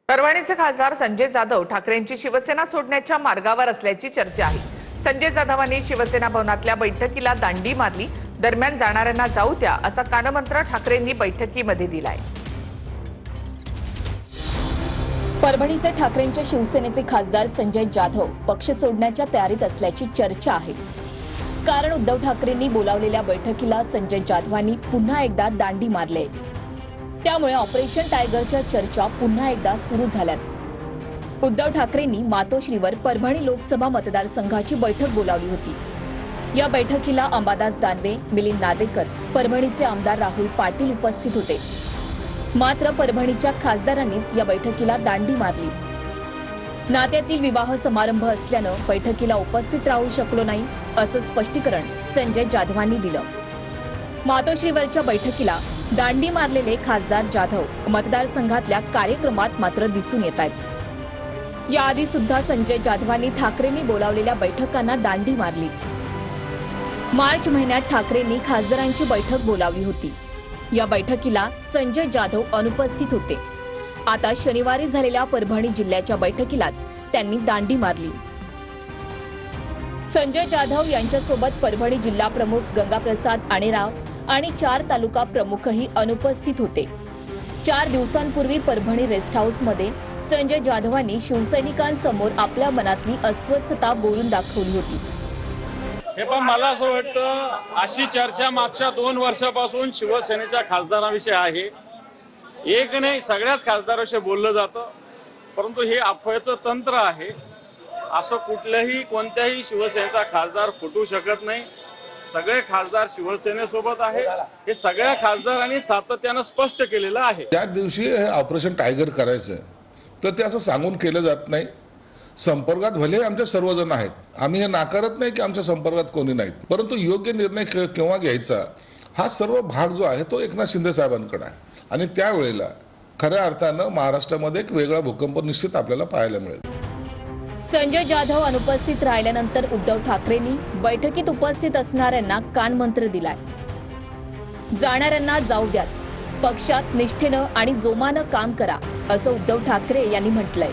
परभणीचे खासदार संजय जाधव ठाकरेंची शिवसेना सोडण्याच्या मार्गावर असल्याची चर्चा आहे। संजय जाधवांनी शिवसेना भवनातल्या बैठकीला दांडी मारली। दरम्यान जाणाऱ्यांना जाऊ द्या असा कानमंत्र ठाकरेंनी बैठकीमध्ये दिलाय। परभणीचे ठाकरेंच्या शिवसेनेचे खासदार संजय जाधव पक्ष सोडण्याच्या तयारीत असल्याची चर्चा आहे। कारण उद्धव ठाकरेंनी बोलावलेल्या बैठकीला संजय जाधवांनी पुन्हा एकदा दांडी मारले। त्यामुळे ऑपरेशन टायगरच्या चर्चा पुन्हा एकदा सुरू झाल्यात। उद्धव ठाकरेंनी मातोश्रीवर परभणी लोकसभा मतदारसंघाची बैठक बोलावली होती। या बैठकीला अंबादास दानवे, मिलिंद नार्वेकर, परभणीचे आमदार राहुल पाटील उपस्थित होते। मात्र परभणीच्या खासदारांनीच या बैठकीला दांडी मारली। नात्यातील विवाह समारंभ असल्यानं बैठकीला उपस्थित राहू शकलो नाही असं स्पष्टीकरण संजय जाधवांनी दिलं। मातोश्रीवरच्या बैठकीला दांडी मारलेले खासदार जाधव मतदारसंघातल्या कार्यक्रमात मात्र दिसून येत आहेत। याआधी सुद्धा संजय जाधवांनी ठाकरेंनी बोलावलेल्या बैठकांना दांडी मारली। मार्च महिन्यात ठाकरेंनी खासदारांची बैठक बोलावली होती। या बैठकीला संजय जाधव अनुपस्थित होते। आता शनिवारी झालेल्या परभणी जिल्ह्याच्या बैठकीलाच त्यांनी दांडी मारली। संजय जाधव यांच्यासोबत परभणी जिल्हा प्रमुख गंगाप्रसाद आणेराव आणि 4 तालुका प्रमुखही अनुपस्थित होते। 4 दिवसांपूर्वी परभणी रेस्ट हाऊस मध्ये संजय जाधवांनी शिवसैनिकांसमोर आपल्या मनातली अस्वस्थता बोलून दाखवली होती। हे पण मला असं वाटतं अशी चर्चा मागच्या 2 वर्षापासून शिवसेनेच्या खासदारांविषयी आहे। एक नाही, सगळ्याच खासदारांविषयी बोललं जातं, परंतु हे अफवेचं तंत्र आहे। असं कुठल्याही कोणत्याही शिवसेनेचा खासदार फुटू शकत नाही। सगळे खासदार शिवसेनेसोबत आहे, हे सगळ्या खासदारांनी सातत्यानं स्पष्ट केलेलं आहे। त्या दिवशी हे ऑपरेशन टायगर करायचं तर ते असं सांगून केलं जात नाही। संपर्कात भले आमचे सर्वजण आहेत, आम्ही हे नाकारत नाही की आमच्या संपर्कात कोणी नाहीत, परंतु योग्य निर्णय केव्हा घ्यायचा हा सर्व भाग जो आहे तो एकनाथ शिंदे साहेबांकडे आहे। आणि त्यावेळेला खऱ्या अर्थानं महाराष्ट्रामध्ये एक वेगळा भूकंप निश्चित आपल्याला पाहायला मिळेल। संजय जाधव अनुपस्थित राहिल्यानंतर उद्धव ठाकरेंनी बैठकीत उपस्थित असणाऱ्यांना कानमंत्र दिलाय। जाणाऱ्यांना जाऊ द्यात, पक्षात निष्ठेनं आणि जोमानं काम करा असं उद्धव ठाकरे यांनी म्हटलंय।